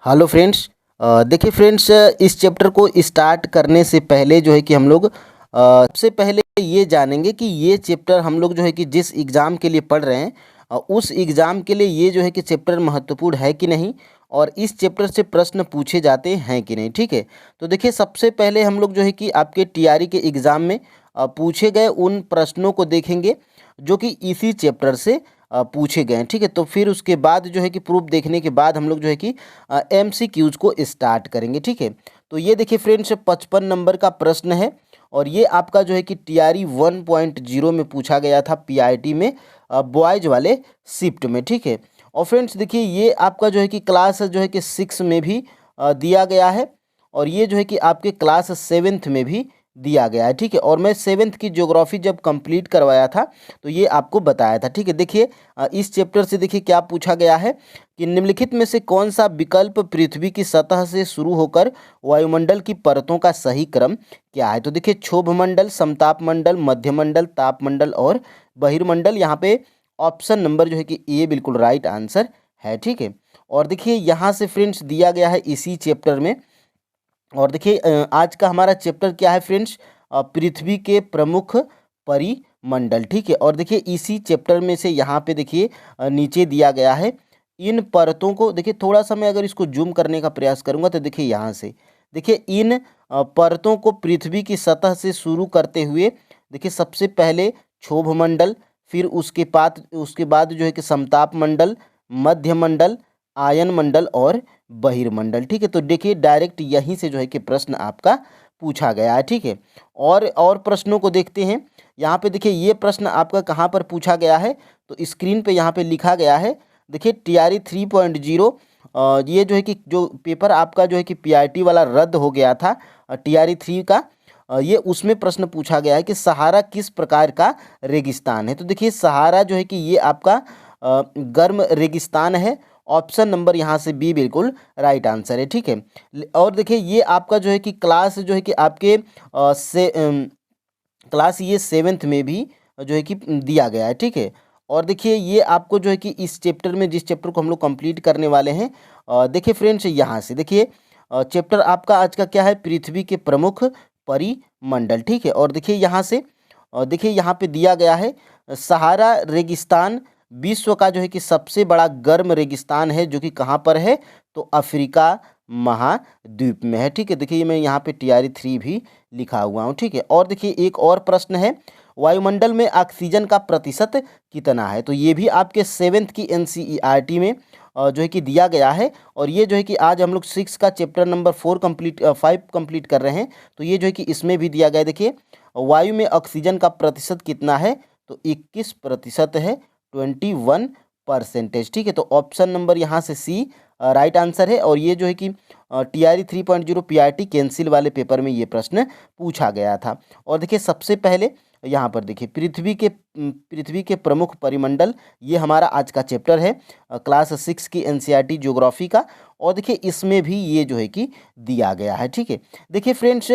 Hello friends. देखिए friends, इस chapter को स्टार्ट करने से पहले जो है कि हम लोग सबसे पहले ये जानेंगे कि ये चैप्टर हम लोग जो है कि जिस एग्ज़ाम के लिए पढ़ रहे हैं उस एग्ज़ाम के लिए ये जो है कि चैप्टर महत्वपूर्ण है कि नहीं, और इस चैप्टर से प्रश्न पूछे जाते हैं कि नहीं। ठीक है, तो देखिए सबसे पहले हम लोग जो है कि आपके टीआरई के एग्ज़ाम में पूछे गए उन प्रश्नों को देखेंगे जो कि इसी चैप्टर से पूछे गए हैं। ठीक है, तो फिर उसके बाद जो है कि प्रूफ देखने के बाद हम लोग जो है कि एमसीक्यूज को स्टार्ट करेंगे। ठीक है, तो ये देखिए फ्रेंड्स 55 नंबर का प्रश्न है और ये आपका जो है कि टीआरई 1.0 में पूछा गया था, पीआईटी में बॉयज वाले शिफ्ट में। ठीक है, और फ्रेंड्स देखिए ये आपका जो है कि क्लास जो है कि 6 में भी दिया गया है और ये जो है कि आपके क्लास 7th में भी दिया गया है। ठीक है, और मैं 7th की ज्योग्राफी जब कंप्लीट करवाया था तो ये आपको बताया था। ठीक है, देखिए इस चैप्टर से देखिए क्या पूछा गया है कि निम्नलिखित में से कौन सा विकल्प पृथ्वी की सतह से शुरू होकर वायुमंडल की परतों का सही क्रम क्या है। तो देखिए क्षोभमंडल, समतापमंडल, मध्यमंडल, तापमंडल और बहिर्मंडल। यहाँ पे ऑप्शन नंबर जो है कि ए बिल्कुल राइट आंसर है। ठीक है, और देखिए यहाँ से फ्रेंड्स दिया गया है इसी चैप्टर में। और देखिए आज का हमारा चैप्टर क्या है फ्रेंड्स, पृथ्वी के प्रमुख परिमंडल। ठीक है, और देखिए इसी चैप्टर में से यहाँ पे देखिए नीचे दिया गया है इन परतों को। देखिए थोड़ा सा मैं अगर इसको जूम करने का प्रयास करूँगा तो देखिए यहाँ से देखिए इन परतों को पृथ्वी की सतह से शुरू करते हुए देखिए सबसे पहले क्षोभमंडल, फिर उसके बाद जो है कि समताप मंडल, मध्यमंडल, आयन मंडल और बहिर्मंडल। ठीक है, तो देखिए डायरेक्ट यहीं से जो है कि प्रश्न आपका पूछा गया है। ठीक है, और प्रश्नों को देखते हैं। यहाँ पे देखिए ये प्रश्न आपका कहाँ पर पूछा गया है, तो स्क्रीन पे यहाँ पे लिखा गया है। देखिए टीआरई 3.0, ये जो है कि जो पेपर आपका जो है कि पीआईटी वाला रद्द हो गया था टीआरई 3 का, ये उसमें प्रश्न पूछा गया है कि सहारा किस प्रकार का रेगिस्तान है। तो देखिए सहारा जो है कि ये आपका गर्म रेगिस्तान है। ऑप्शन नंबर यहाँ से बी बिल्कुल राइट आंसर है। ठीक है, और देखिए ये आपका जो है कि क्लास जो है कि आपके क्लास ये 7th में भी जो है कि दिया गया है। ठीक है, और देखिए ये आपको जो है कि इस चैप्टर में, जिस चैप्टर को हम लोग कंप्लीट करने वाले हैं, देखिए फ्रेंड्स यहाँ से देखिए चैप्टर आपका आज का क्या है, पृथ्वी के प्रमुख परिमंडल। ठीक है, और देखिए यहाँ से देखिए यहाँ पे दिया गया है सहारा रेगिस्तान विश्व का जो है कि सबसे बड़ा गर्म रेगिस्तान है, जो कि कहाँ पर है, तो अफ्रीका महाद्वीप में है। ठीक है, देखिए मैं यहाँ पे टीआरई 3 भी लिखा हुआ हूँ। ठीक है, और देखिए एक और प्रश्न है, वायुमंडल में ऑक्सीजन का प्रतिशत कितना है। तो ये भी आपके 7th की एनसीईआरटी में जो है कि दिया गया है। और ये जो है कि आज हम लोग 6 का चैप्टर नंबर 5 कंप्लीट कर रहे हैं, तो ये जो है कि इसमें भी दिया गया है। देखिए वायु में ऑक्सीजन का प्रतिशत कितना है, तो 21% है, 21%। ठीक है, तो ऑप्शन नंबर यहाँ से सी राइट आंसर है। और ये जो है कि टीआरई 3.0 पीआरटी कैंसिल वाले पेपर में ये प्रश्न पूछा गया था। और देखिए सबसे पहले यहाँ पर देखिए पृथ्वी के प्रमुख परिमंडल, ये हमारा आज का चैप्टर है क्लास 6 की एनसीईआरटी ज्योग्राफी का। और देखिए इसमें भी ये जो है कि दिया गया है। ठीक है, देखिए फ्रेंड्स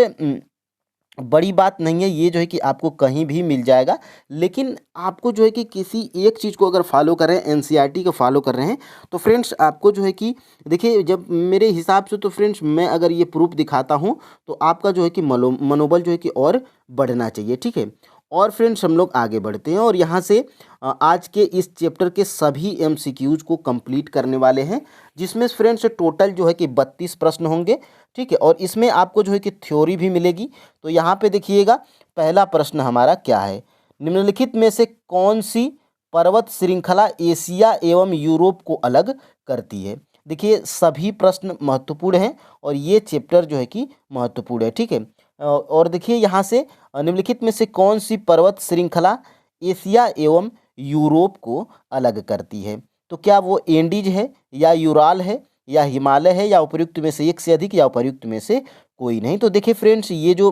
बड़ी बात नहीं है, ये जो है कि आपको कहीं भी मिल जाएगा, लेकिन आपको जो है कि किसी एक चीज़ को अगर फॉलो करें, एनसीईआरटी को फॉलो कर रहे हैं, तो फ्रेंड्स आपको जो है कि देखिए जब मेरे हिसाब से तो फ्रेंड्स मैं अगर ये प्रूफ दिखाता हूँ तो आपका जो है कि मनोबल जो है कि और बढ़ना चाहिए। ठीक है, और फ्रेंड्स हम लोग आगे बढ़ते हैं और यहाँ से आज के इस चैप्टर के सभी एमसीक्यूज को कंप्लीट करने वाले हैं, जिसमें फ्रेंड्स टोटल जो है कि 32 प्रश्न होंगे। ठीक है, और इसमें आपको जो है कि थ्योरी भी मिलेगी। तो यहाँ पे देखिएगा पहला प्रश्न हमारा क्या है, निम्नलिखित में से कौन सी पर्वत श्रृंखला एशिया एवं यूरोप को अलग करती है। देखिए सभी प्रश्न महत्वपूर्ण हैं और ये चैप्टर जो है कि महत्वपूर्ण है। ठीक है, और देखिए यहाँ से निम्नलिखित में से कौन सी पर्वत श्रृंखला एशिया एवं यूरोप को अलग करती है। तो क्या वो एंडीज है, या यूराल है, या हिमालय है, या उपर्युक्त में से एक से अधिक, या उपर्युक्त में से कोई नहीं। तो देखिए फ्रेंड्स ये जो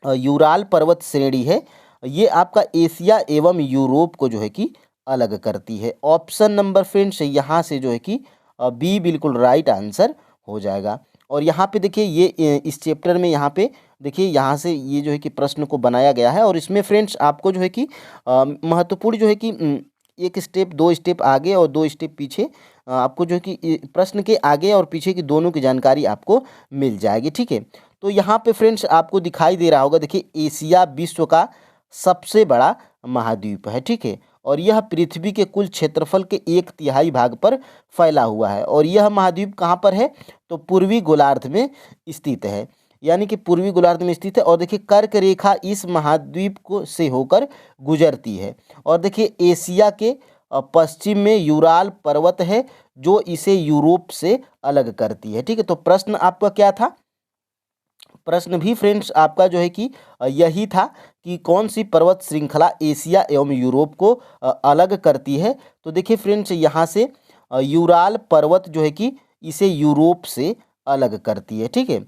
यूराल पर्वत श्रेणी है, ये आपका एशिया एवं यूरोप को जो है कि अलग करती है। ऑप्शन नंबर फ्रेंड्स यहाँ से जो है कि बी बिल्कुल राइट आंसर हो जाएगा। और यहाँ पे देखिए ये इस चैप्टर में यहाँ पे देखिए यहाँ से ये जो है कि प्रश्न को बनाया गया है, और इसमें फ्रेंड्स आपको जो है कि महत्वपूर्ण जो है कि एक स्टेप, 2 स्टेप आगे और 2 स्टेप पीछे आपको जो है कि प्रश्न के आगे और पीछे की दोनों की जानकारी आपको मिल जाएगी। ठीक है, तो यहाँ पे फ्रेंड्स आपको दिखाई दे रहा होगा, देखिए एशिया विश्व का सबसे बड़ा महाद्वीप है। ठीक है, और यह पृथ्वी के कुल क्षेत्रफल के 1/3 भाग पर फैला हुआ है। और यह महाद्वीप कहाँ पर है, तो पूर्वी गोलार्ध में स्थित है, यानी कि पूर्वी गोलार्ध में स्थित है। और देखिए कर्क रेखा इस महाद्वीप को से होकर गुजरती है। और देखिए एशिया के पश्चिम में यूराल पर्वत है जो इसे यूरोप से अलग करती है। ठीक है, तो प्रश्न आपका क्या था, प्रश्न भी फ्रेंड्स आपका जो है कि यही था कि कौन सी पर्वत श्रृंखला एशिया एवं यूरोप को अलग करती है। तो देखिए फ्रेंड्स यहाँ से यूराल पर्वत जो है कि इसे यूरोप से अलग करती है। ठीक है,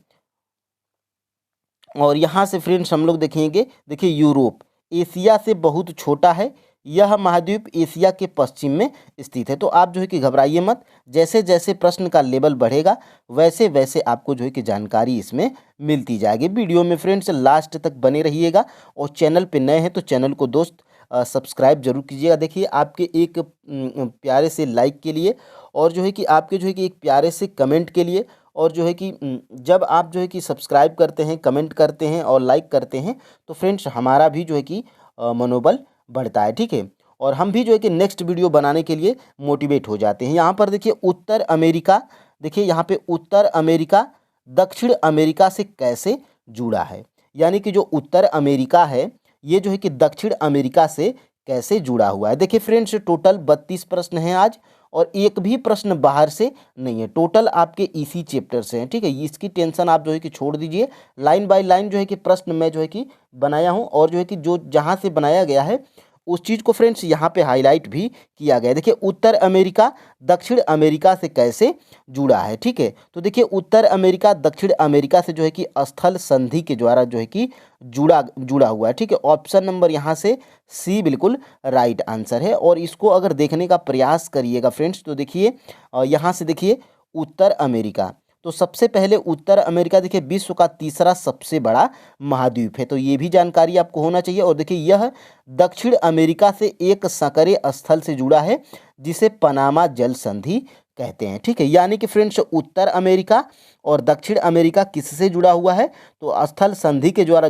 और यहाँ से फ्रेंड्स हम लोग देखेंगे, देखिए यूरोप एशिया से बहुत छोटा है, यह महाद्वीप एशिया के पश्चिम में स्थित है। तो आप जो है कि घबराइए मत, जैसे जैसे प्रश्न का लेवल बढ़ेगा वैसे वैसे आपको जो है कि जानकारी इसमें मिलती जाएगी। वीडियो में फ्रेंड्स लास्ट तक बने रहिएगा, और चैनल पे नए हैं तो चैनल को दोस्त सब्सक्राइब जरूर कीजिएगा। देखिए आपके एक प्यारे से लाइक के लिए, और जो है कि आपके जो है कि एक प्यारे से कमेंट के लिए, और जो है कि जब आप जो है कि सब्सक्राइब करते हैं, कमेंट करते हैं और लाइक करते हैं तो फ्रेंड्स हमारा भी जो है कि मनोबल बढ़ता है। ठीक है, और हम भी जो है कि नेक्स्ट वीडियो बनाने के लिए मोटिवेट हो जाते हैं। यहाँ पर देखिए उत्तर अमेरिका, देखिए यहाँ पे उत्तर अमेरिका दक्षिण अमेरिका से कैसे जुड़ा है, यानी कि जो उत्तर अमेरिका है ये जो है कि दक्षिण अमेरिका से कैसे जुड़ा हुआ है। देखिए फ्रेंड्स टोटल 32 प्रश्न हैं आज, और एक भी प्रश्न बाहर से नहीं है, टोटल आपके इसी चैप्टर से हैं। ठीक है, इसकी टेंशन आप जो है कि छोड़ दीजिए, लाइन बाय लाइन जो है कि प्रश्न मैं जो है कि बनाया हूँ, और जो है कि जो जहाँ से बनाया गया है उस चीज़ को फ्रेंड्स यहाँ पे हाईलाइट भी किया गया है। देखिए उत्तर अमेरिका दक्षिण अमेरिका से कैसे जुड़ा है। ठीक है, तो देखिए उत्तर अमेरिका दक्षिण अमेरिका से जो है कि स्थल संधि के द्वारा जो है कि जुड़ा हुआ है। ठीक है, ऑप्शन नंबर यहाँ से सी बिल्कुल राइट आंसर है। और इसको अगर देखने का प्रयास करिएगा फ्रेंड्स तो देखिए यहाँ से देखिए उत्तर अमेरिका, तो सबसे पहले उत्तर अमेरिका देखिए विश्व का तीसरा सबसे बड़ा महाद्वीप है, तो ये भी जानकारी आपको होना चाहिए। और देखिए यह दक्षिण अमेरिका से एक संकरे स्थल से जुड़ा है जिसे पनामा जल संधि कहते हैं। ठीक है, यानी कि फ्रेंड्स उत्तर अमेरिका और दक्षिण अमेरिका किससे जुड़ा हुआ है, तो स्थल संधि के द्वारा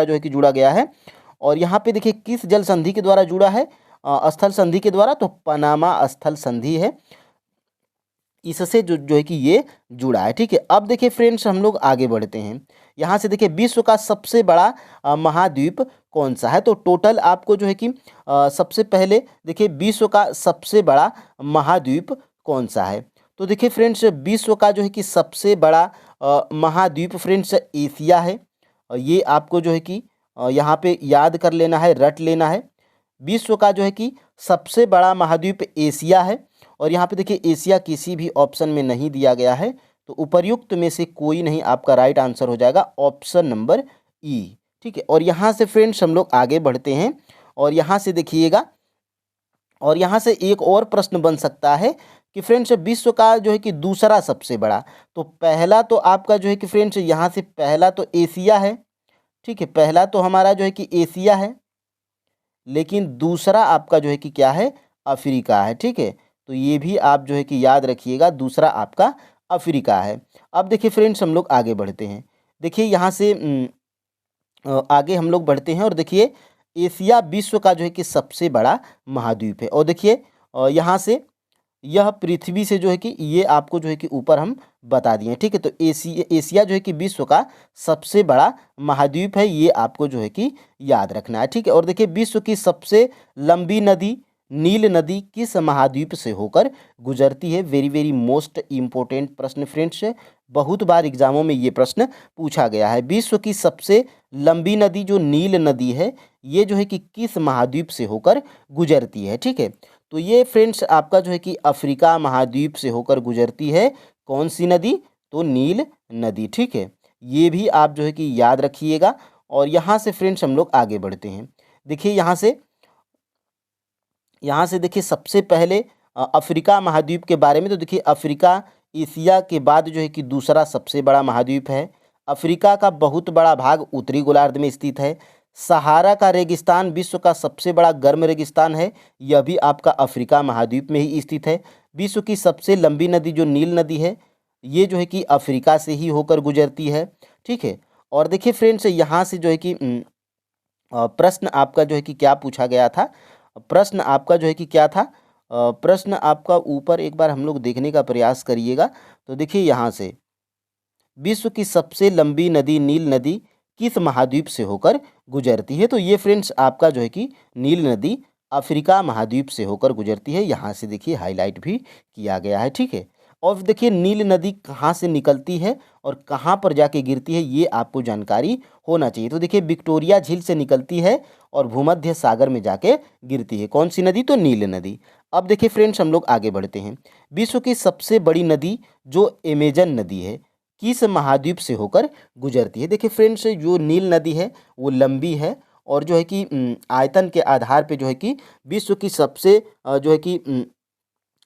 जो है कि जुड़ा गया है। और यहाँ पे देखिए किस जल संधि के द्वारा जुड़ा है, स्थल संधि के द्वारा, तो पनामा स्थल संधि है, इससे जो है कि ये जुड़ा है। ठीक है, अब देखिए फ्रेंड्स हम लोग आगे बढ़ते हैं। यहाँ से देखिए विश्व का सबसे बड़ा महाद्वीप कौन सा है, तो टोटल आपको जो है कि सबसे पहले देखिए विश्व का सबसे बड़ा महाद्वीप कौन सा है। तो देखिए फ्रेंड्स विश्व का जो है कि सबसे बड़ा महाद्वीप फ्रेंड्स एशिया है। ये आपको जो है कि यहाँ पे याद कर लेना है, रट लेना है। विश्व का जो है कि सबसे बड़ा महाद्वीप एशिया है। और यहाँ पे देखिए एशिया किसी भी ऑप्शन में नहीं दिया गया है, तो उपर्युक्त में से कोई नहीं आपका राइट आंसर हो जाएगा, ऑप्शन नंबर ई। ठीक है, और यहाँ से फ्रेंड्स हम लोग आगे बढ़ते हैं, और यहाँ से देखिएगा, और यहाँ से एक और प्रश्न बन सकता है कि फ्रेंड्स विश्व का जो है कि दूसरा सबसे बड़ा, तो पहला तो आपका जो है कि फ्रेंड्स यहाँ से पहला तो एशिया है। ठीक है, पहला तो हमारा जो है कि एशिया है, लेकिन दूसरा आपका जो है कि क्या है, अफ्रीका है। ठीक है, तो ये भी आप जो है कि याद रखिएगा, दूसरा आपका अफ्रीका है। अब देखिए फ्रेंड्स हम लोग आगे बढ़ते हैं। देखिए यहाँ से आगे हम लोग बढ़ते हैं, और देखिए एशिया विश्व का जो है कि सबसे बड़ा महाद्वीप है। और देखिए यहाँ से यह पृथ्वी से जो है कि ये आपको जो है कि ऊपर हम बता दिए। ठीक है, तो एशिया जो है कि विश्व का सबसे बड़ा महाद्वीप है, ये आपको जो है कि याद रखना है। ठीक है, और देखिए विश्व की सबसे लंबी नदी नील नदी किस महाद्वीप से होकर गुजरती है, वेरी वेरी मोस्ट इम्पोर्टेंट प्रश्न फ्रेंड्स है, बहुत बार एग्जामों में ये प्रश्न पूछा गया है। विश्व की सबसे लंबी नदी जो नील नदी है ये जो है कि किस महाद्वीप से होकर गुजरती है। ठीक है, तो ये फ्रेंड्स आपका जो है कि अफ्रीका महाद्वीप से होकर गुजरती है। कौन सी नदी, तो नील नदी। ठीक है, ये भी आप जो है कि याद रखिएगा। और यहाँ से फ्रेंड्स हम लोग आगे बढ़ते हैं। देखिए यहाँ से देखिए सबसे पहले अफ्रीका महाद्वीप के बारे में, तो देखिए अफ्रीका एशिया के बाद जो है कि दूसरा सबसे बड़ा महाद्वीप है। अफ्रीका का बहुत बड़ा भाग उत्तरी गोलार्ध में स्थित है। सहारा का रेगिस्तान विश्व का सबसे बड़ा गर्म रेगिस्तान है, यह भी आपका अफ्रीका महाद्वीप में ही स्थित है। विश्व की सबसे लंबी नदी जो नील नदी है, ये जो है कि अफ्रीका से ही होकर गुजरती है। ठीक है। और देखिए फ्रेंड्स, यहाँ से जो है कि प्रश्न आपका जो है कि क्या पूछा गया था, प्रश्न आपका जो है कि क्या था, प्रश्न आपका ऊपर एक बार हम लोग देखने का प्रयास करिएगा। तो देखिए यहाँ से, विश्व की सबसे लंबी नदी नील नदी किस महाद्वीप से होकर गुजरती है? तो ये फ्रेंड्स आपका जो है कि नील नदी अफ्रीका महाद्वीप से होकर गुजरती है। यहाँ से देखिए हाईलाइट भी किया गया है। ठीक है। और देखिए नील नदी कहाँ से निकलती है और कहाँ पर जाके गिरती है, ये आपको जानकारी होना चाहिए। तो देखिए विक्टोरिया झील से निकलती है और भूमध्य सागर में जाके गिरती है। कौन सी नदी? तो नील नदी। अब देखिए फ्रेंड्स, हम लोग आगे बढ़ते हैं। विश्व की सबसे बड़ी नदी जो अमेजन नदी है, किस महाद्वीप से होकर गुजरती है? देखिए फ्रेंड्स, जो नील नदी है वो लंबी है और जो है कि आयतन के आधार पे जो है कि विश्व की सबसे जो है कि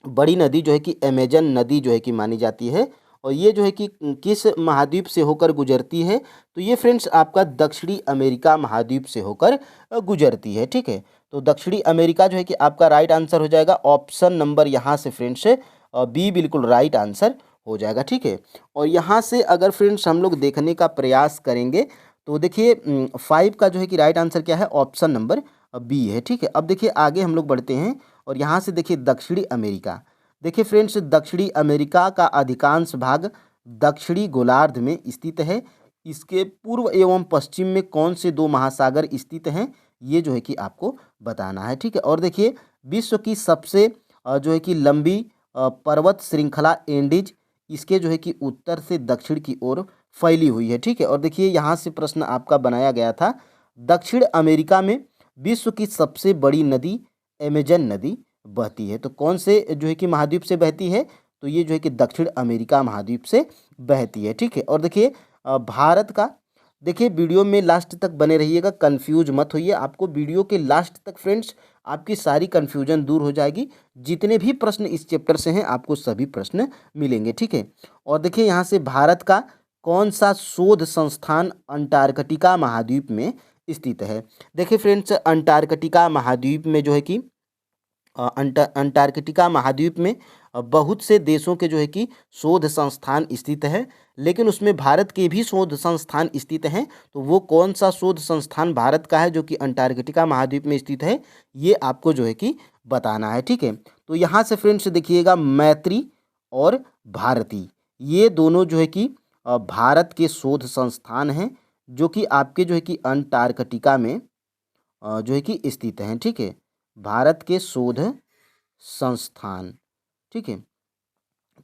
बड़ी नदी जो है कि अमेजन नदी जो है कि मानी जाती है। और ये जो है कि किस महाद्वीप से होकर गुजरती है? तो ये फ्रेंड्स आपका दक्षिणी अमेरिका महाद्वीप से होकर गुजरती है। ठीक है। तो दक्षिणी अमेरिका जो है कि आपका राइट आंसर हो जाएगा। ऑप्शन नंबर यहाँ से फ्रेंड्स बी बिल्कुल राइट आंसर हो जाएगा। ठीक है। और यहाँ से अगर फ्रेंड्स हम लोग देखने का प्रयास करेंगे तो देखिए 5 का जो है कि राइट आंसर क्या है? ऑप्शन नंबर बी है। ठीक है। अब देखिए आगे हम लोग बढ़ते हैं और यहाँ से देखिए दक्षिणी अमेरिका। देखिए फ्रेंड्स, दक्षिणी अमेरिका का अधिकांश भाग दक्षिणी गोलार्ध में स्थित है। इसके पूर्व एवं पश्चिम में कौन से दो महासागर स्थित हैं, ये जो है कि आपको बताना है। ठीक है। और देखिए विश्व की सबसे जो है कि लंबी पर्वत श्रृंखला एंडीज, इसके जो है कि उत्तर से दक्षिण की ओर फैली हुई है। ठीक है। और देखिए यहाँ से प्रश्न आपका बनाया गया था, दक्षिण अमेरिका में विश्व की सबसे बड़ी नदी अमेजन नदी बहती है। तो कौन से जो है कि महाद्वीप से बहती है? तो ये जो है कि दक्षिण अमेरिका महाद्वीप से बहती है। ठीक है। और देखिए भारत का, देखिए वीडियो में लास्ट तक बने रहिएगा, कंफ्यूज मत होइए। आपको वीडियो के लास्ट तक फ्रेंड्स आपकी सारी कंफ्यूजन दूर हो जाएगी। जितने भी प्रश्न इस चैप्टर से हैं आपको सभी प्रश्न मिलेंगे। ठीक है। और देखिए यहाँ से भारत का कौन सा शोध संस्थान अंटार्कटिका महाद्वीप में स्थित है? देखिए फ्रेंड्स, अंटार्कटिका महाद्वीप में जो है कि अंटार्कटिका महाद्वीप में बहुत से देशों के जो है कि शोध संस्थान स्थित है, लेकिन उसमें भारत के भी शोध संस्थान स्थित हैं। तो वो कौन सा शोध संस्थान भारत का है जो कि अंटार्कटिका महाद्वीप में स्थित है, ये आपको जो है कि बताना है। ठीक है। तो यहाँ से फ्रेंड्स देखिएगा, मैत्री और भारती, ये दोनों जो है कि भारत के शोध संस्थान हैं जो कि आपके जो है कि अंटार्कटिका में जो है कि स्थित हैं। ठीक है। भारत के शोध संस्थान। ठीक है।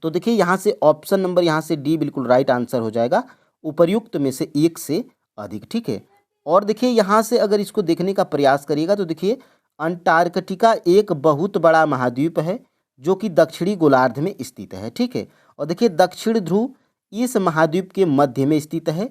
तो देखिए यहाँ से ऑप्शन नंबर यहाँ से डी बिल्कुल राइट आंसर हो जाएगा, उपर्युक्त में से एक से अधिक। ठीक है। और देखिए यहाँ से अगर इसको देखने का प्रयास करिएगा तो देखिए अंटार्कटिका एक बहुत बड़ा महाद्वीप है जो कि दक्षिणी गोलार्ध में स्थित है। ठीक है। और देखिए दक्षिण ध्रुव इस महाद्वीप के मध्य में स्थित है।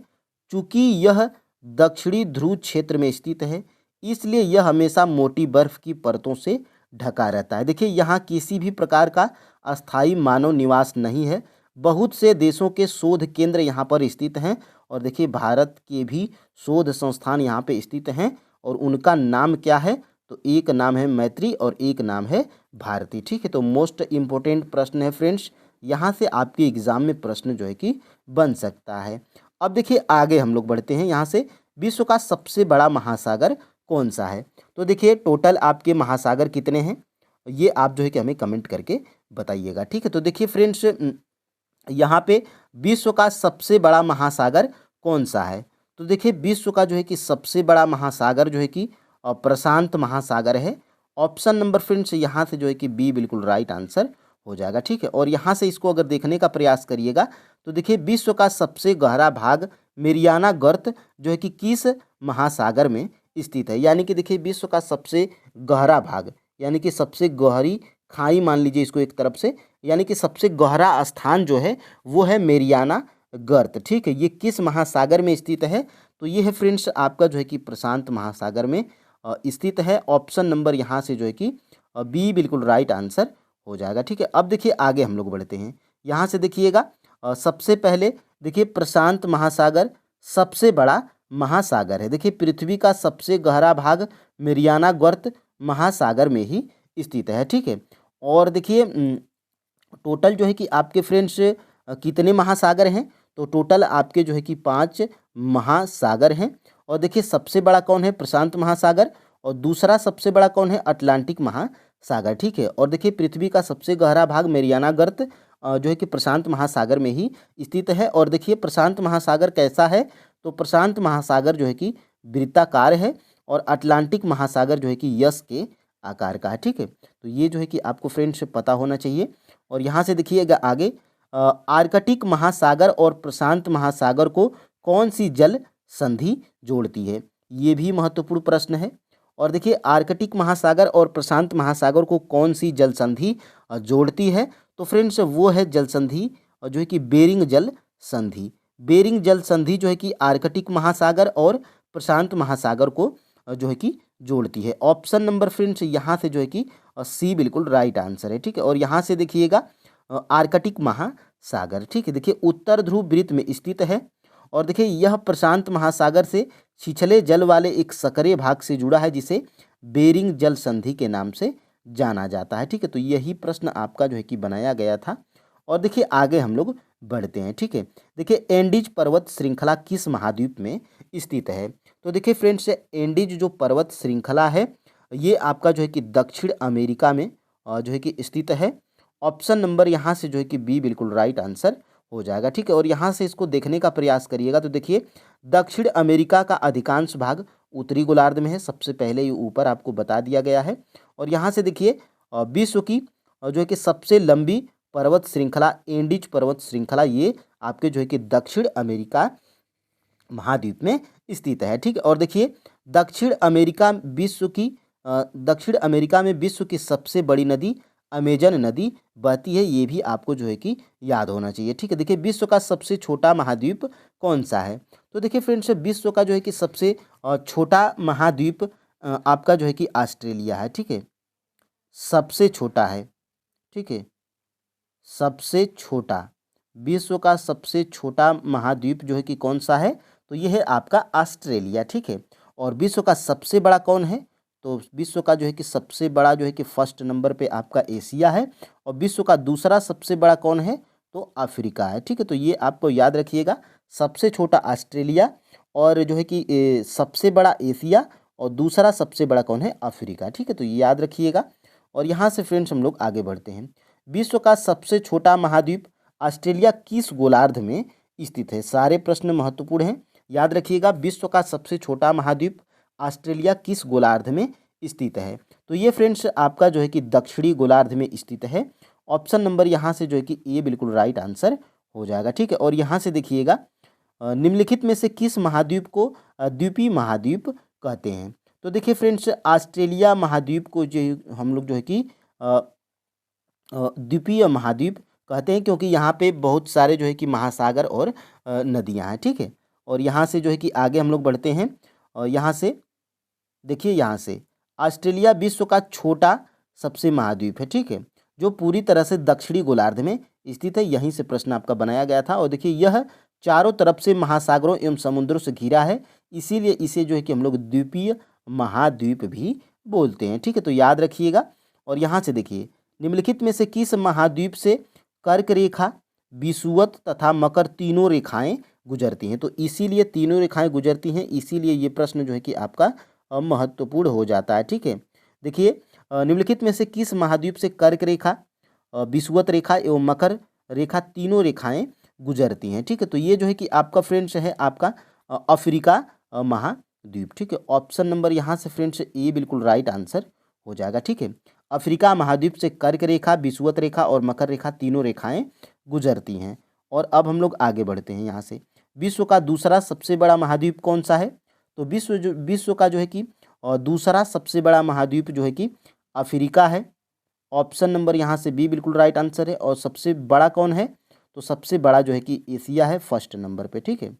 चूंकि यह दक्षिणी ध्रुव क्षेत्र में स्थित है, इसलिए यह हमेशा मोटी बर्फ की परतों से ढका रहता है। देखिए यहाँ किसी भी प्रकार का अस्थायी मानव निवास नहीं है। बहुत से देशों के शोध केंद्र यहाँ पर स्थित हैं और देखिए भारत के भी शोध संस्थान यहाँ पे स्थित हैं। और उनका नाम क्या है? तो एक नाम है मैत्री और एक नाम है भारती। ठीक है। तो मोस्ट इम्पोर्टेंट प्रश्न है फ्रेंड्स, यहाँ से आपके एग्जाम में प्रश्न जो है कि बन सकता है। अब देखिए आगे हम लोग बढ़ते हैं। यहाँ से विश्व का सबसे बड़ा महासागर कौन सा है? तो देखिए टोटल आपके महासागर कितने हैं, ये आप जो है कि हमें कमेंट करके बताइएगा। ठीक है। तो देखिए फ्रेंड्स, यहाँ पे विश्व का सबसे बड़ा महासागर कौन सा है? तो देखिए विश्व का जो है कि सबसे बड़ा महासागर जो है कि प्रशांत महासागर है। ऑप्शन नंबर फ्रेंड्स यहाँ से जो है कि बी बिल्कुल राइट आंसर हो जाएगा। ठीक है। और यहाँ से इसको अगर देखने का प्रयास करिएगा तो देखिए विश्व का सबसे गहरा भाग मेरियाना गर्त जो है कि किस महासागर में स्थित है? यानी कि देखिए विश्व का सबसे गहरा भाग, यानी कि सबसे गहरी खाई मान लीजिए इसको एक तरफ से, यानी कि सबसे गहरा स्थान जो है वो है मेरियाना गर्त। ठीक है। ये किस महासागर में स्थित है? तो ये है फ्रेंड्स आपका जो है कि प्रशांत महासागर में स्थित है। ऑप्शन नंबर यहाँ से जो है कि बी बिल्कुल राइट आंसर हो जाएगा। ठीक है। अब देखिए आगे हम लोग बढ़ते हैं। यहाँ से देखिएगा सबसे पहले देखिए प्रशांत महासागर सबसे बड़ा महासागर है। देखिए पृथ्वी का सबसे गहरा भाग मेरियाना गर्त महासागर में ही स्थित है। ठीक है। और देखिए टोटल जो है कि आपके फ्रेंड्स कितने महासागर हैं? तो टोटल आपके जो है कि 5 महासागर हैं। और देखिए सबसे बड़ा कौन है? प्रशांत महासागर। और दूसरा सबसे बड़ा कौन है? अटलांटिक महासागर, ठीक है। और देखिए पृथ्वी का सबसे गहरा भाग मेरियाना गर्त जो है कि प्रशांत महासागर में ही स्थित है। और देखिए प्रशांत महासागर कैसा है? तो प्रशांत महासागर जो है कि वृत्ताकार है और अटलांटिक महासागर जो है कि यस के आकार का है, ठीक है। तो ये जो है कि आपको फ्रेंड्स पता होना चाहिए। और यहाँ से देखिएगा आगे, आर्कटिक महासागर और प्रशांत महासागर को कौन सी जल संधि जोड़ती है? ये भी महत्वपूर्ण प्रश्न है। और देखिए आर्कटिक महासागर और प्रशांत महासागर को कौन सी जल संधि जोड़ती है? तो फ्रेंड्स वो है जल संधि जो है कि बेरिंग जल संधि। बेरिंग जल संधि जो है कि आर्कटिक महासागर और प्रशांत महासागर को जो है कि जोड़ती है। ऑप्शन नंबर फ्रेंड्स यहाँ से जो है कि सी बिल्कुल राइट आंसर है, ठीक है। और यहाँ से देखिएगा आर्कटिक महासागर, ठीक है। देखिए उत्तर ध्रुव वृत्त में स्थित है। और देखिए यह प्रशांत महासागर से छिछले जल वाले एक सक्रिय भाग से जुड़ा है जिसे बेरिंग जल संधि के नाम से जाना जाता है, ठीक है। तो यही प्रश्न आपका जो है कि बनाया गया था। और देखिए आगे हम लोग बढ़ते हैं, ठीक है। देखिए एंडीज पर्वत श्रृंखला किस महाद्वीप में स्थित है? तो देखिए फ्रेंड्स एंडीज जो पर्वत श्रृंखला है ये आपका जो है कि दक्षिण अमेरिका में जो है कि स्थित है। ऑप्शन नंबर यहाँ से जो है कि बी बिल्कुल राइट आंसर हो जाएगा, ठीक है। और यहाँ से इसको देखने का प्रयास करिएगा तो देखिए दक्षिण अमेरिका का अधिकांश भाग उत्तरी गोलार्ध में है, सबसे पहले ये ऊपर आपको बता दिया गया है। और यहाँ से देखिए विश्व की जो है कि सबसे लंबी पर्वत श्रृंखला एंडीज पर्वत श्रृंखला ये आपके जो है कि दक्षिण अमेरिका महाद्वीप में स्थित है, ठीक है। और देखिए दक्षिण अमेरिका में विश्व की सबसे बड़ी नदी अमेजन नदी बहती है, ये भी आपको जो है कि याद होना चाहिए, ठीक है। देखिए विश्व का सबसे छोटा महाद्वीप कौन सा है? तो देखिए फ्रेंड्स विश्व का जो है कि सबसे छोटा महाद्वीप आपका जो है कि ऑस्ट्रेलिया है, ठीक है। सबसे छोटा है, ठीक है। सबसे छोटा विश्व का सबसे छोटा महाद्वीप जो है कि कौन सा है? तो ये है आपका ऑस्ट्रेलिया, ठीक है। और विश्व का सबसे बड़ा कौन है? तो विश्व का जो है कि सबसे बड़ा जो है कि फर्स्ट नंबर पे आपका एशिया है। और विश्व का दूसरा सबसे बड़ा कौन है? तो अफ्रीका है, ठीक है। तो ये आपको याद रखिएगा, सबसे छोटा ऑस्ट्रेलिया और जो है कि सबसे बड़ा एशिया और दूसरा सबसे बड़ा कौन है? अफ्रीका, ठीक है। तो ये याद रखिएगा। और यहाँ से फ्रेंड्स हम लोग आगे बढ़ते हैं। विश्व का सबसे छोटा महाद्वीप ऑस्ट्रेलिया किस गोलार्ध में स्थित है? सारे प्रश्न महत्वपूर्ण हैं, याद रखिएगा। विश्व का सबसे छोटा महाद्वीप ऑस्ट्रेलिया किस गोलार्ध में स्थित है? तो ये फ्रेंड्स आपका जो है कि दक्षिणी गोलार्ध में स्थित है। ऑप्शन नंबर यहाँ से जो है कि ए बिल्कुल राइट आंसर हो जाएगा, ठीक है। और यहाँ से देखिएगा निम्नलिखित में से किस महाद्वीप को द्वीपीय महाद्वीप कहते हैं? तो देखिए फ्रेंड्स ऑस्ट्रेलिया महाद्वीप को जो हम लोग जो है कि द्वीपीय महाद्वीप कहते हैं, क्योंकि यहाँ पे बहुत सारे जो है कि महासागर और नदियाँ हैं, ठीक है। और यहाँ से जो है कि आगे हम लोग बढ़ते हैं। और यहाँ से देखिए, यहाँ से ऑस्ट्रेलिया विश्व का छोटा सबसे महाद्वीप है, ठीक है, जो पूरी तरह से दक्षिणी गोलार्ध में स्थित है। यहीं से प्रश्न आपका बनाया गया था। और देखिए यह चारों तरफ से महासागरों एवं समुद्रों से घिरा है, इसीलिए इसे जो है कि हम लोग द्वीपीय महाद्वीप भी बोलते हैं, ठीक है। तो याद रखिएगा। और यहाँ से देखिए निम्नलिखित में से किस महाद्वीप से कर्क रेखा, विषुवत तथा मकर तीनों रेखाएं गुजरती हैं? तो इसीलिए तीनों रेखाएं गुजरती हैं, इसीलिए ये प्रश्न जो है कि आपका महत्वपूर्ण हो जाता है, ठीक है। देखिए निम्नलिखित में से किस महाद्वीप से कर्क रेखा, विषुवत रेखा एवं मकर रेखा तीनों रेखाएं गुजरती हैं, ठीक है। तो ये जो है कि आपका फ्रेंड्स है आपका अफ्रीका महाद्वीप, ठीक है। ऑप्शन नंबर यहाँ से फ्रेंड्स ए बिल्कुल राइट आंसर हो जाएगा, ठीक है। अफ्रीका महाद्वीप से कर्क रेखा, विषुवत रेखा और मकर रेखा तीनों रेखाएं गुजरती हैं। और अब हम लोग आगे बढ़ते हैं। यहाँ से विश्व का दूसरा सबसे बड़ा महाद्वीप कौन सा है? तो विश्व का जो है कि दूसरा सबसे बड़ा महाद्वीप जो है कि अफ्रीका है। ऑप्शन नंबर यहाँ से बी बिल्कुल राइट आंसर है। और सबसे बड़ा कौन है? तो सबसे बड़ा जो है कि एशिया है फर्स्ट नंबर पे, ठीक है।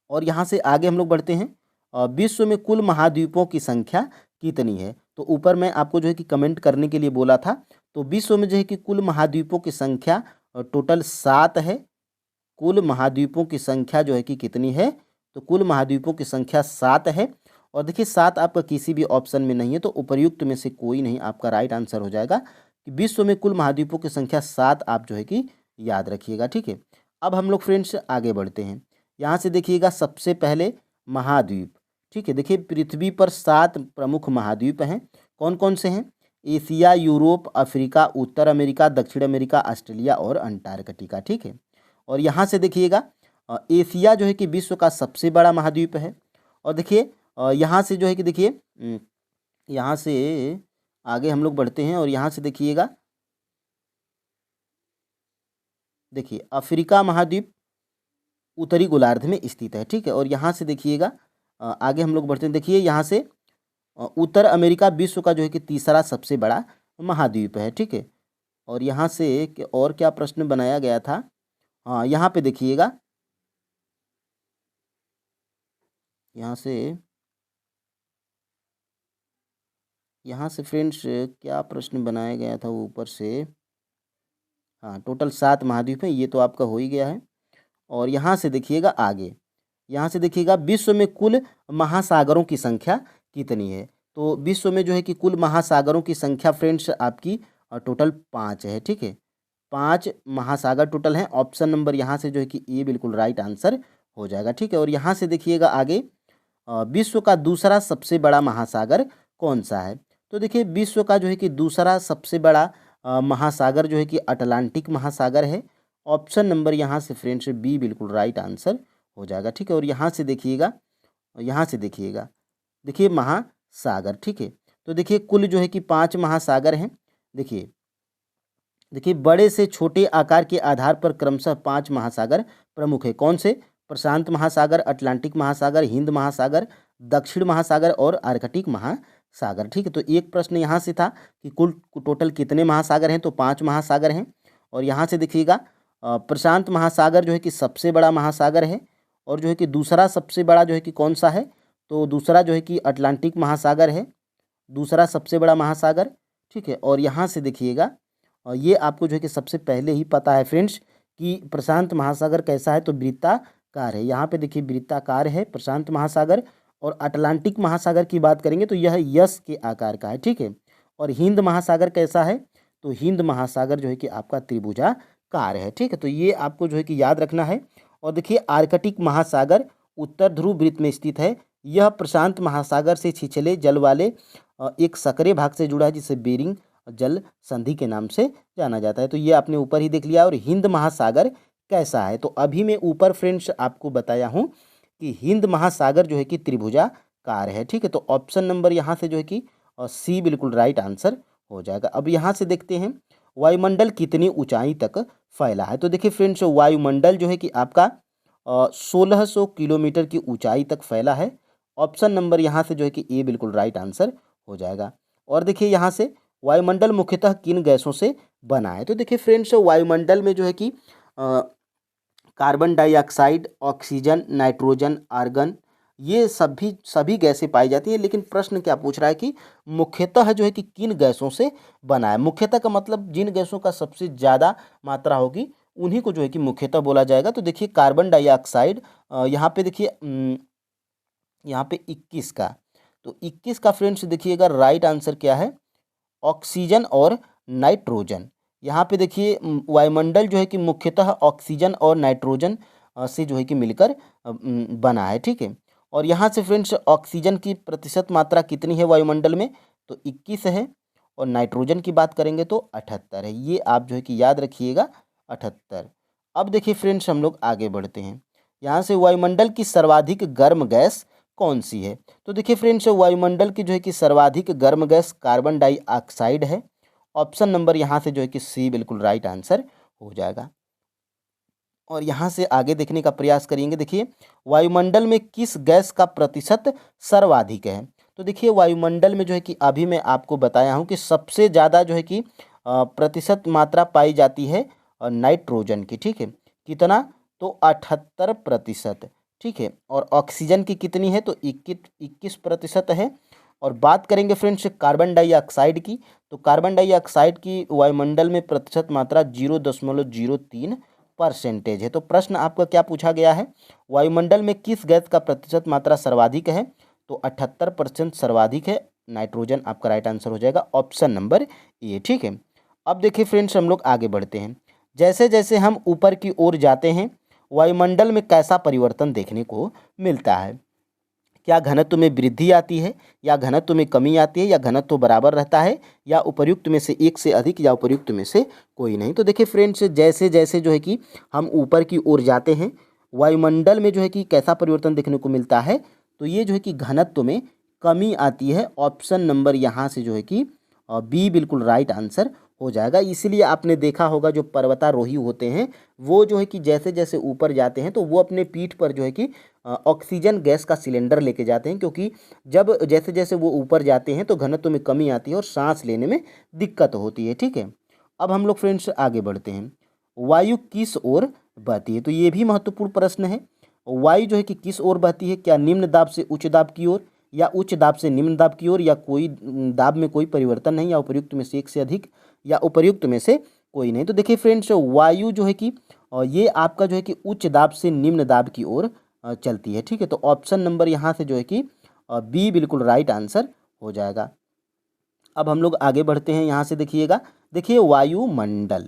और यहाँ से आगे हम लोग बढ़ते हैं। विश्व में कुल महाद्वीपों की संख्या कितनी है? तो ऊपर मैं आपको जो है कि कमेंट करने के लिए बोला था। तो विश्व में जो है कि कुल महाद्वीपों की संख्या टोटल 7 है। कुल महाद्वीपों की संख्या जो है कि कितनी है? तो कुल महाद्वीपों की संख्या 7 है। और देखिए 7 आपका किसी भी ऑप्शन में नहीं है, तो उपर्युक्त में से कोई नहीं आपका राइट आंसर हो जाएगा। कि विश्व में कुल महाद्वीपों की संख्या 7 आप जो है कि याद रखिएगा। ठीक है, अब हम लोग फ्रेंड्स आगे बढ़ते हैं। यहाँ से देखिएगा सबसे पहले महाद्वीप। ठीक है, देखिए पृथ्वी पर 7 प्रमुख महाद्वीप हैं। कौन कौन से हैं? एशिया, यूरोप, अफ्रीका, उत्तर अमेरिका, दक्षिण अमेरिका, ऑस्ट्रेलिया और अंटार्कटिका। ठीक है, और यहाँ से देखिएगा एशिया जो है कि विश्व का सबसे बड़ा महाद्वीप है। और देखिए यहाँ से जो है कि देखिए यहाँ से आगे हम लोग बढ़ते हैं और यहाँ से देखिएगा, देखिए अफ्रीका महाद्वीप उत्तरी गोलार्ध में स्थित है। ठीक है, और यहाँ से देखिएगा आगे हम लोग बढ़ते हैं। देखिए यहाँ से उत्तर अमेरिका विश्व का जो है कि तीसरा सबसे बड़ा महाद्वीप है। ठीक है, और यहाँ से और क्या प्रश्न बनाया गया था? हाँ, यहाँ पे देखिएगा, यहाँ से फ्रेंड्स क्या प्रश्न बनाया गया था वो ऊपर से? हाँ, टोटल 7 महाद्वीप हैं, ये तो आपका हो ही गया है। और यहाँ से देखिएगा आगे, यहाँ से देखिएगा विश्व में कुल महासागरों की संख्या कितनी है? तो विश्व में जो है कि कुल महासागरों की संख्या फ्रेंड्स आपकी टोटल 5 है। ठीक है, 5 महासागर टोटल हैं। ऑप्शन नंबर यहाँ से जो है कि ए बिल्कुल राइट आंसर हो जाएगा। ठीक है, और यहाँ से देखिएगा आगे विश्व का दूसरा सबसे बड़ा महासागर कौन सा है? तो देखिए विश्व का जो है कि दूसरा सबसे बड़ा महासागर जो है कि अटलांटिक महासागर है। ऑप्शन नंबर यहाँ से फ्रेंड्स बी बिल्कुल राइट आंसर हो जाएगा। ठीक है, और यहाँ से देखिएगा, देखिए महासागर। ठीक है, तो देखिए कुल जो है कि 5 महासागर हैं। देखिए बड़े से छोटे आकार के आधार पर क्रमशः 5 महासागर प्रमुख है। कौन से? प्रशांत महासागर, अटलांटिक महासागर, हिंद महासागर, दक्षिण महासागर और आर्कटिक महासागर। ठीक है, तो एक प्रश्न यहाँ से था कि कुल टोटल कितने महासागर हैं? तो 5 महासागर हैं। और यहाँ से देखिएगा प्रशांत महासागर जो है कि सबसे बड़ा महासागर है, और जो है कि दूसरा सबसे बड़ा जो है कि कौन सा है? तो दूसरा जो है कि अटलांटिक महासागर है, दूसरा सबसे बड़ा महासागर। ठीक है, और यहाँ से देखिएगा ये आपको जो है कि सबसे पहले ही पता है फ्रेंड्स कि प्रशांत महासागर कैसा है, तो वृत्ताकार है। यहाँ पे देखिए वृत्ताकार है प्रशांत महासागर। और अटलांटिक महासागर की बात करेंगे तो यह यस के आकार का है। ठीक है, और हिंद महासागर कैसा है? तो हिंद महासागर जो है कि आपका त्रिभुजाकार है। ठीक है, तो ये आपको जो है कि याद रखना है। और देखिए आर्कटिक महासागर उत्तर ध्रुव वृत्त में स्थित है। यह प्रशांत महासागर से छिछले जल वाले एक सकरे भाग से जुड़ा है, जिसे बेरिंग जल संधि के नाम से जाना जाता है। तो ये आपने ऊपर ही देख लिया। और हिंद महासागर कैसा है? तो अभी मैं ऊपर फ्रेंड्स आपको बताया हूँ कि हिंद महासागर जो है कि त्रिभुजाकार है। ठीक है, तो ऑप्शन नंबर यहाँ से जो है कि सी बिल्कुल राइट आंसर हो जाएगा। अब यहाँ से देखते हैं वायुमंडल कितनी ऊंचाई तक फैला है? तो देखिए फ्रेंड्स वायुमंडल जो है कि आपका 1600 किलोमीटर की ऊंचाई तक फैला है। ऑप्शन नंबर यहाँ से जो है कि ए बिल्कुल राइट आंसर हो जाएगा। और देखिए यहाँ से वायुमंडल मुख्यतः किन गैसों से बना है? तो देखिए फ्रेंड्स वायुमंडल में जो है कि carbon dioxide, oxygen, nitrogen, argon, ये सभी गैसें पाई जाती हैं। लेकिन प्रश्न क्या पूछ रहा है कि मुख्यतः जो है कि किन गैसों से बना है? मुख्यतः का मतलब जिन गैसों का सबसे ज़्यादा मात्रा होगी उन्हीं को जो है कि मुख्यतः बोला जाएगा। तो देखिए कार्बन डाइऑक्साइड यहाँ पे देखिए यहाँ पे 21 का, तो 21 का फ्रेंड्स देखिएगा राइट आंसर क्या है? ऑक्सीजन और नाइट्रोजन। यहाँ पे देखिए वायुमंडल जो है कि मुख्यतः ऑक्सीजन और नाइट्रोजन से जो है कि मिलकर बना है। ठीक है, और यहाँ से फ्रेंड्स ऑक्सीजन की प्रतिशत मात्रा कितनी है वायुमंडल में? तो 21 है। और नाइट्रोजन की बात करेंगे तो 78 है। ये आप जो है कि याद रखिएगा 78। अब देखिए फ्रेंड्स हम लोग आगे बढ़ते हैं। यहाँ से वायुमंडल की सर्वाधिक गर्म गैस कौन सी है? तो देखिए फ्रेंड्स वायुमंडल की जो है कि सर्वाधिक गर्म गैस कार्बन डाइऑक्साइड है। ऑप्शन नंबर यहाँ से जो है कि सी बिल्कुल राइट आंसर हो जाएगा। और यहाँ से आगे देखने का प्रयास करेंगे। देखिए वायुमंडल में किस गैस का प्रतिशत सर्वाधिक है? तो देखिए वायुमंडल में जो है कि अभी मैं आपको बताया हूँ कि सबसे ज़्यादा जो है कि प्रतिशत मात्रा पाई जाती है नाइट्रोजन की। ठीक है, कितना? तो 78%। ठीक है, और ऑक्सीजन की कितनी है? तो 21% है। और बात करेंगे फ्रेंड्स कार्बन डाइऑक्साइड की, तो कार्बन डाइऑक्साइड की वायुमंडल में प्रतिशत मात्रा 0.03% है। तो प्रश्न आपका क्या पूछा गया है? वायुमंडल में किस गैस का प्रतिशत मात्रा सर्वाधिक है? तो 78% सर्वाधिक है। नाइट्रोजन आपका राइट आंसर हो जाएगा, ऑप्शन नंबर ए। ठीक है, अब देखिए फ्रेंड्स, हम लोग आगे बढ़ते हैं। जैसे जैसे हम ऊपर की ओर जाते हैं, वायुमंडल में कैसा परिवर्तन देखने को मिलता है? क्या घनत्व में वृद्धि आती है, या घनत्व में कमी आती है, या घनत्व बराबर रहता है, या उपर्युक्त में से एक से अधिक, या उपर्युक्त में से कोई नहीं? तो देखिए फ्रेंड्स, जैसे जैसे जो है कि हम ऊपर की ओर जाते हैं, वायुमंडल में जो है कि कैसा परिवर्तन देखने को मिलता है? तो ये जो है कि घनत्व में कमी आती है। ऑप्शन नंबर यहाँ से जो है कि बी बिल्कुल राइट आंसर हो जाएगा। इसीलिए आपने देखा होगा जो पर्वतारोही होते हैं, वो जो है कि जैसे जैसे ऊपर जाते हैं तो वो अपने पीठ पर जो है कि ऑक्सीजन गैस का सिलेंडर लेके जाते हैं, क्योंकि जब जैसे जैसे वो ऊपर जाते हैं तो घनत्व में कमी आती है और सांस लेने में दिक्कत होती है। ठीक है, अब हम लोग फ्रेंड्स आगे बढ़ते हैं। वायु किस ओर बहती है? तो ये भी महत्वपूर्ण प्रश्न है। वायु जो है कि किस ओर बहती है? क्या निम्न दाब से उच्च दाब की ओर, या उच्च दाब से निम्न दाब की ओर, या कोई दाब में कोई परिवर्तन नहीं, या उपर्युक्त में से एक से अधिक, या उपर्युक्त में से कोई नहीं? तो देखिए फ्रेंड्स, वायु जो है कि ये आपका जो है कि उच्च दाब से निम्न दाब की ओर चलती है। ठीक है, तो ऑप्शन नंबर यहाँ से जो है कि बी बिल्कुल राइट आंसर हो जाएगा। अब हम लोग आगे बढ़ते हैं। यहाँ से देखिएगा, देखिए वायुमंडल।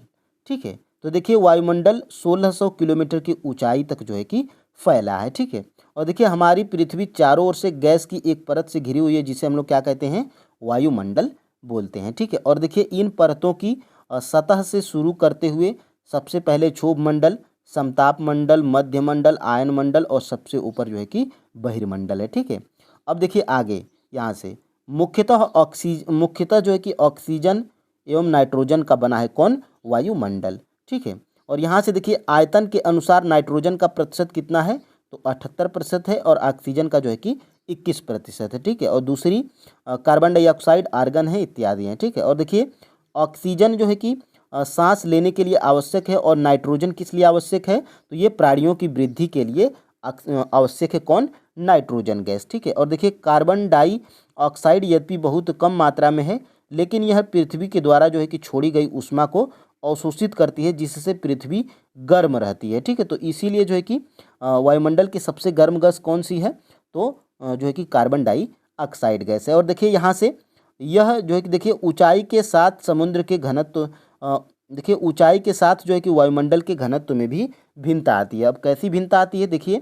ठीक है, तो देखिए वायुमंडल 1600 किलोमीटर की ऊंचाई तक जो है कि फैला है। ठीक है, और देखिए हमारी पृथ्वी चारों ओर से गैस की एक परत से घिरी हुई है, जिसे हम लोग क्या कहते हैं? वायुमंडल बोलते हैं। ठीक है, और देखिए इन परतों की सतह से शुरू करते हुए सबसे पहले क्षोभ मंडल, समताप मंडल, मध्य मंडल, आयन मंडल, और सबसे ऊपर जो है कि बहिर्मंडल है। ठीक है, अब देखिए आगे यहाँ से मुख्यतः जो है कि ऑक्सीजन एवं नाइट्रोजन का बना है कौन? वायुमंडल। ठीक है, और यहाँ से देखिए आयतन के अनुसार नाइट्रोजन का प्रतिशत कितना है? तो 78% है, और ऑक्सीजन का जो है कि 21% है। ठीक है, और दूसरी कार्बन डाइऑक्साइड, आर्गन है, इत्यादि हैं। ठीक है, और देखिए ऑक्सीजन जो है कि सांस लेने के लिए आवश्यक है, और नाइट्रोजन किस लिए आवश्यक है? तो ये प्राणियों की वृद्धि के लिए आवश्यक है कौन? Nitrogen gas. ठीक है, और देखिए कार्बन डाइऑक्साइड यद्यपि बहुत कम मात्रा में है, लेकिन यह पृथ्वी के द्वारा जो है कि छोड़ी गई ऊष्मा को अवशोषित करती है, जिससे पृथ्वी गर्म रहती है। ठीक है, तो इसीलिए जो है कि वायुमंडल की सबसे गर्म गैस कौन सी है? तो जो है कि कार्बन डाइऑक्साइड गैस है। और देखिए यहाँ से यह जो है कि देखिए ऊंचाई के साथ समुद्र के घनत्व देखिए ऊंचाई के साथ जो है कि वायुमंडल के घनत्व में भी भिन्नता आती है। अब कैसी भिन्नता आती है? देखिए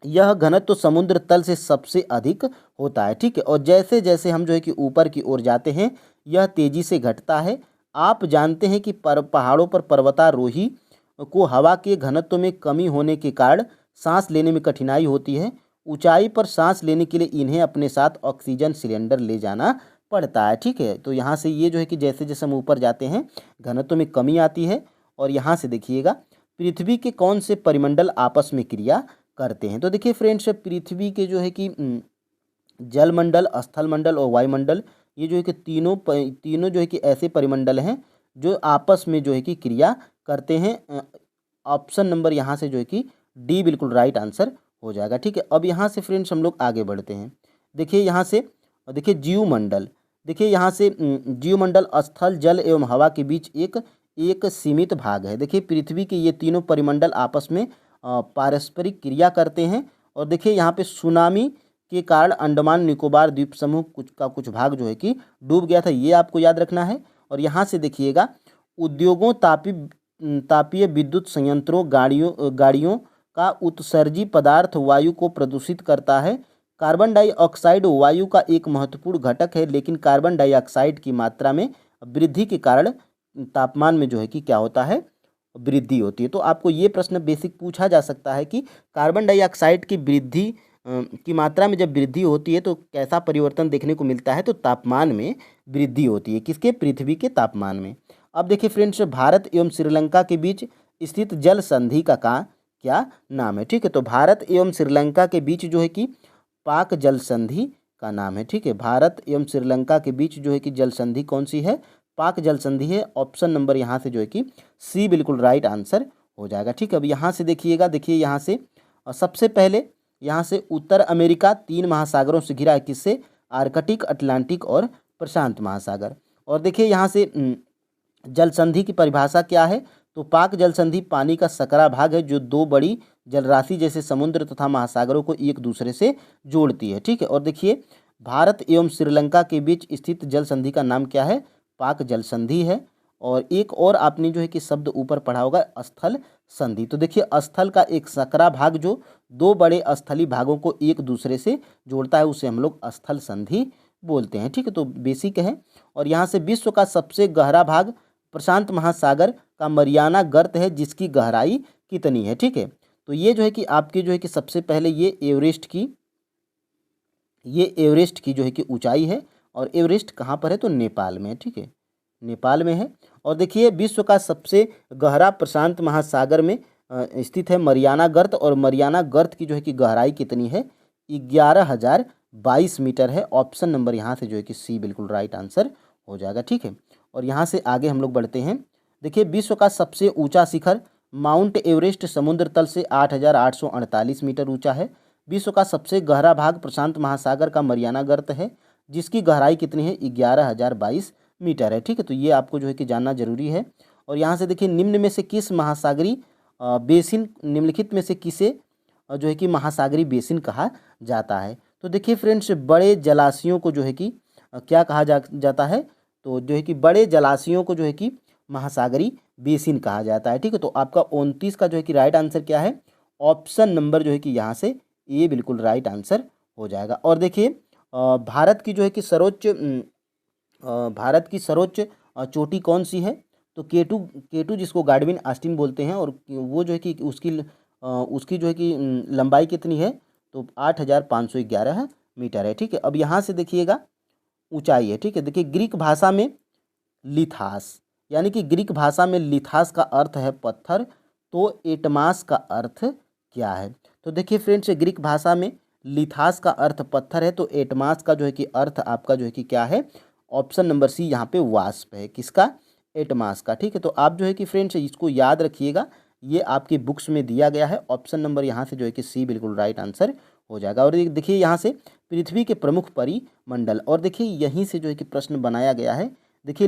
यह घनत्व समुद्र तल से सबसे अधिक होता है। ठीक है, और जैसे जैसे हम जो है कि ऊपर की ओर जाते हैं, यह तेजी से घटता है। आप जानते हैं कि पहाड़ों पर पर्वतारोही को हवा के घनत्व में कमी होने के कारण सांस लेने में कठिनाई होती है। ऊंचाई पर सांस लेने के लिए इन्हें अपने साथ ऑक्सीजन सिलेंडर ले जाना पड़ता है। ठीक है, तो यहाँ से ये जो है कि जैसे जैसे हम ऊपर जाते हैं, घनत्व में कमी आती है। और यहाँ से देखिएगा, पृथ्वी के कौन से परिमंडल आपस में क्रिया करते हैं? तो देखिए फ्रेंड्स, पृथ्वी के जो है कि जलमंडल, स्थलमंडल और वायुमंडल, ये जो है कि तीनों जो है कि ऐसे परिमंडल हैं जो आपस में जो है कि क्रिया करते हैं। ऑप्शन नंबर यहाँ से जो है कि डी बिल्कुल राइट आंसर हो जाएगा। ठीक है, अब यहाँ से फ्रेंड्स हम लोग आगे बढ़ते हैं। देखिए यहाँ से देखिए जीवमंडल। देखिए यहाँ से जीवमंडल स्थल, जल एवं हवा के बीच एक सीमित भाग है। देखिए पृथ्वी के ये तीनों परिमंडल आपस में पारस्परिक क्रिया करते हैं। और देखिए यहाँ पे सुनामी के कारण अंडमान निकोबार द्वीप समूह कुछ भाग जो है कि डूब गया था, ये आपको याद रखना है। और यहाँ से देखिएगा, उद्योगों, तापीय विद्युत संयंत्रों, गाड़ियों का उत्सर्जी पदार्थ वायु को प्रदूषित करता है। कार्बन डाइऑक्साइड वायु का एक महत्वपूर्ण घटक है, लेकिन कार्बन डाइऑक्साइड की मात्रा में वृद्धि के कारण तापमान में जो है कि क्या होता है? वृद्धि होती है। तो आपको ये प्रश्न बेसिक पूछा जा सकता है कि कार्बन डाइऑक्साइड की वृद्धि की मात्रा में जब वृद्धि होती है तो कैसा परिवर्तन देखने को मिलता है? तो तापमान में वृद्धि होती है। किसके? पृथ्वी के तापमान में। अब देखिए फ्रेंड्स, भारत एवं श्रीलंका के बीच स्थित जल संधि का क्या नाम है? ठीक है, तो भारत एवं श्रीलंका के बीच जो है कि पाक जल संधि का नाम है। ठीक है, भारत एवं श्रीलंका के बीच जो है कि जल संधि कौन सी है? पाक जल संधि है। ऑप्शन नंबर यहाँ से जो है कि सी बिल्कुल राइट आंसर हो जाएगा। ठीक है, अब यहाँ से देखिएगा, देखिए यहाँ से सबसे पहले यहाँ से उत्तर अमेरिका 3 महासागरों से घिरा है। किससे? आर्कटिक, अटलांटिक और प्रशांत महासागर। और देखिए यहाँ से जल संधि की परिभाषा क्या है? तो पाक जल संधि पानी का सकरा भाग है जो 2 बड़ी जलराशि जैसे समुद्र तथा महासागरों को एक दूसरे से जोड़ती है। ठीक है, और देखिए भारत एवं श्रीलंका के बीच स्थित जल संधि का नाम क्या है? पाक जल संधि है। और एक और आपने जो है कि शब्द ऊपर पढ़ा होगा स्थल संधि। तो देखिए स्थल का एक सकरा भाग जो दो बड़े स्थलीय भागों को एक दूसरे से जोड़ता है उसे हम लोग स्थल संधि बोलते हैं। ठीक है, तो बेसिक है। और यहाँ से विश्व का सबसे गहरा भाग प्रशांत महासागर का मरियाना गर्त है जिसकी गहराई कितनी है। ठीक है, तो ये जो है कि आपके जो है कि सबसे पहले ये एवरेस्ट की जो है कि ऊंचाई है। और एवरेस्ट कहाँ पर है तो नेपाल में है। ठीक है, नेपाल में है। और देखिए विश्व का सबसे गहरा प्रशांत महासागर में स्थित है मरियाना गर्त। और मरियाना गर्त की जो है कि गहराई कितनी है 11,022 मीटर है। ऑप्शन नंबर यहाँ से जो है कि सी बिल्कुल राइट आंसर हो जाएगा। ठीक है, और यहाँ से आगे हम लोग बढ़ते हैं। देखिए विश्व का सबसे ऊंचा शिखर माउंट एवरेस्ट समुद्र तल से 8,848 मीटर ऊंचा है। विश्व का सबसे गहरा भाग प्रशांत महासागर का मरियाना गर्त है जिसकी गहराई कितनी है 11,022 मीटर है। ठीक है, तो ये आपको जो है कि जानना जरूरी है। और यहाँ से देखिए निम्न में से किस महासागरी बेसिन निम्नलिखित में से किसे जो है कि महासागरी बेसिन कहा जाता है। तो देखिए फ्रेंड्स बड़े जलाशयों को जो है कि क्या कहा जाता है तो जो है कि बड़े जलाशयों को जो है कि महासागरी बेसिन कहा जाता है। ठीक है, तो आपका 29 का जो है कि राइट आंसर क्या है ऑप्शन नंबर जो है कि यहाँ से ये बिल्कुल राइट आंसर हो जाएगा। और देखिए भारत की जो है कि सर्वोच्च चोटी कौन सी है तो केटू जिसको गाडविन आस्टीन बोलते हैं। और वो जो है कि उसकी जो है कि लंबाई कितनी है तो 8,511 मीटर है। ठीक है, अब यहाँ से देखिएगा ऊंचाई है। ठीक है, देखिए ग्रीक भाषा में लिथास यानी कि ग्रीक भाषा में लिथास का अर्थ है पत्थर। तो एटमास का अर्थ क्या है तो देखिए फ्रेंड्स ग्रीक भाषा में लिथास का अर्थ पत्थर है। तो एटमास का जो है कि अर्थ आपका जो है कि क्या है ऑप्शन नंबर सी यहाँ पे वाष्प है। किसका एटमास का। ठीक है, तो आप जो है कि फ्रेंड्स इसको याद रखिएगा ये आपकी बुक्स में दिया गया है। ऑप्शन नंबर यहाँ से जो है कि सी बिल्कुल राइट आंसर हो जाएगा। और देखिए यहाँ से पृथ्वी के प्रमुख परिमंडल और देखिए यहीं से जो है कि प्रश्न बनाया गया है। देखिए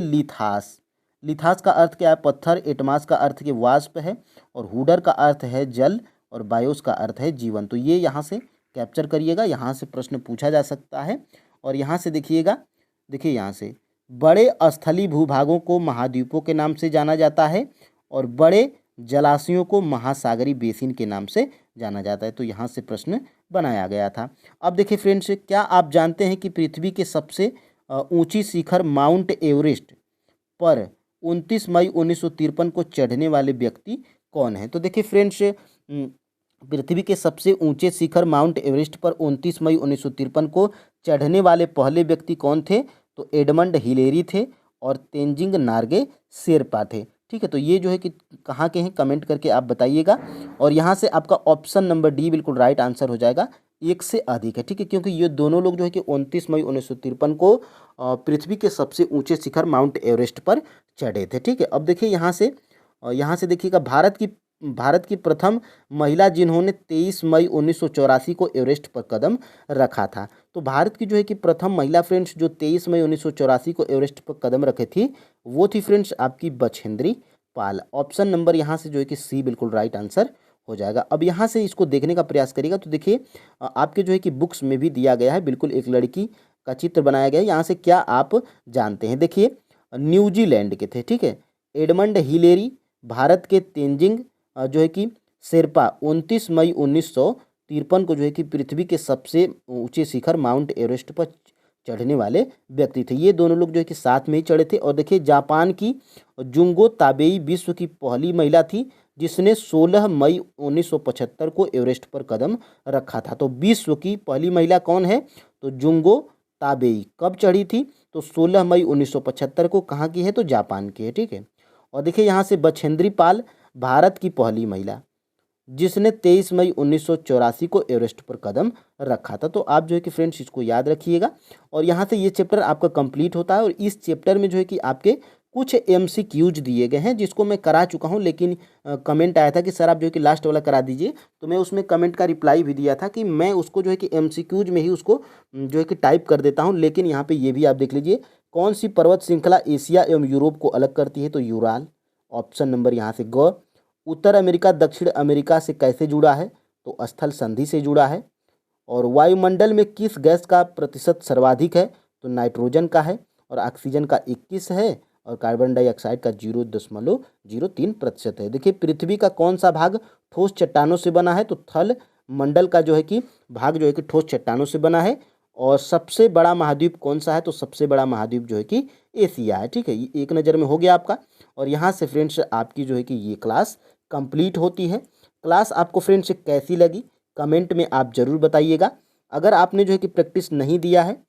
लिथास का अर्थ क्या है पत्थर, एटमास का अर्थ के वाष्प है और हुडर का अर्थ है जल और बायोस का अर्थ है जीवन। तो ये यहाँ से कैप्चर करिएगा, यहाँ से प्रश्न पूछा जा सकता है। और यहाँ से देखिएगा देखिए यहाँ से बड़े स्थलीय भूभागों को महाद्वीपों के नाम से जाना जाता है और बड़े जलाशयों को महासागरी बेसिन के नाम से जाना जाता है। तो यहाँ से प्रश्न बनाया गया था। अब देखिए फ्रेंड्स क्या आप जानते हैं कि पृथ्वी के सबसे ऊंची शिखर माउंट एवरेस्ट पर 29 मई 1953 को चढ़ने वाले व्यक्ति कौन है। तो देखिए फ्रेंड्स पृथ्वी के सबसे ऊंचे शिखर माउंट एवरेस्ट पर 29 मई 1953 को चढ़ने वाले पहले व्यक्ति कौन थे तो एडमंड हिलेरी थे और तेंजिंग नार्गे शेरपा थे। ठीक है, तो ये जो है कि कहाँ के हैं कमेंट करके आप बताइएगा। और यहाँ से आपका ऑप्शन नंबर डी बिल्कुल राइट आंसर हो जाएगा, एक से अधिक है। ठीक है, क्योंकि ये दोनों लोग जो है कि 29 मई 1953 को पृथ्वी के सबसे ऊंचे शिखर माउंट एवरेस्ट पर चढ़े थे। ठीक है, अब देखिए यहाँ से देखिएगा भारत की प्रथम महिला जिन्होंने 23 मई 1984 को एवरेस्ट पर कदम रखा था। तो भारत की जो है कि प्रथम महिला फ्रेंड्स जो 23 मई 1984 को एवरेस्ट पर कदम रखे थी वो थी फ्रेंड्स आपकी बछेंद्री पाल। ऑप्शन नंबर यहाँ से जो है कि सी बिल्कुल राइट आंसर हो जाएगा। अब यहाँ से इसको देखने का प्रयास करिएगा तो देखिए आपके जो है कि बुक्स में भी दिया गया है, बिल्कुल एक लड़की का चित्र बनाया गया है। यहाँ से क्या आप जानते हैं देखिए न्यूजीलैंड के थे। ठीक है, एडमंड हिलेरी भारत के तेंजिंग जो है कि शेरपा 29 मई 1953 को जो है कि पृथ्वी के सबसे ऊंचे शिखर माउंट एवरेस्ट पर चढ़ने वाले व्यक्ति थे। ये दोनों लोग जो है कि साथ में ही चढ़े थे। और देखिए जापान की जुंगो ताबेई विश्व की पहली महिला थी जिसने 16 मई 1975 को एवरेस्ट पर कदम रखा था। तो विश्व की पहली महिला कौन है तो जुंगो ताबेई कब चढ़ी थी तो 16 मई 1975 को। कहाँ की है तो जापान की है। ठीक है, और देखिए यहाँ से बछेंद्री पाल भारत की पहली महिला जिसने 23 मई 1984 को एवरेस्ट पर कदम रखा था। तो आप जो है कि फ्रेंड्स इसको याद रखिएगा। और यहाँ से ये चैप्टर आपका कंप्लीट होता है। और इस चैप्टर में जो है कि आपके कुछ MCQs दिए गए हैं जिसको मैं करा चुका हूँ, लेकिन कमेंट आया था कि सर आप जो है कि लास्ट वाला करा दीजिए। तो मैं उसमें कमेंट का रिप्लाई भी दिया था कि मैं उसको जो है कि MCQs में ही उसको जो है कि टाइप कर देता हूँ। लेकिन यहाँ पे ये भी आप देख लीजिए कौन सी पर्वत श्रृंखला एशिया एवं यूरोप को अलग करती है तो यूराल। ऑप्शन नंबर यहाँ से ग। उत्तर अमेरिका दक्षिण अमेरिका से कैसे जुड़ा है तो स्थल संधि से जुड़ा है। और वायुमंडल में किस गैस का प्रतिशत सर्वाधिक है तो नाइट्रोजन का है। और ऑक्सीजन का 21 है और कार्बन डाइऑक्साइड का 0.03% है। देखिए पृथ्वी का कौन सा भाग ठोस चट्टानों से बना है, तो थल मंडल का जो है कि भाग जो है कि ठोस चट्टानों से बना है। और सबसे बड़ा महाद्वीप कौन सा है, तो सबसे बड़ा महाद्वीप जो है कि एशिया है। ठीक है, ये एक नज़र में हो गया आपका। और यहाँ से फ्रेंड्स आपकी जो है कि ये क्लास कंप्लीट होती है। क्लास आपको फ्रेंड्स कैसी लगी कमेंट में आप ज़रूर बताइएगा। अगर आपने जो है कि प्रैक्टिस नहीं दिया है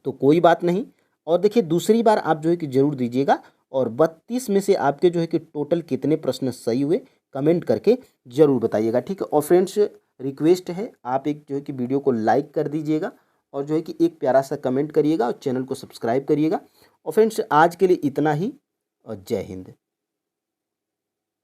तो कोई बात नहीं, और देखिए दूसरी बार आप जो है कि ज़रूर दीजिएगा। और 32 में से आपके जो है कि टोटल कितने प्रश्न सही हुए कमेंट करके ज़रूर बताइएगा। ठीक है, और फ्रेंड्स रिक्वेस्ट है आप एक जो है कि वीडियो को लाइक कर दीजिएगा और जो है कि एक प्यारा सा कमेंट करिएगा और चैनल को सब्सक्राइब करिएगा। और फ्रेंड्स आज के लिए इतना ही और जय हिंद।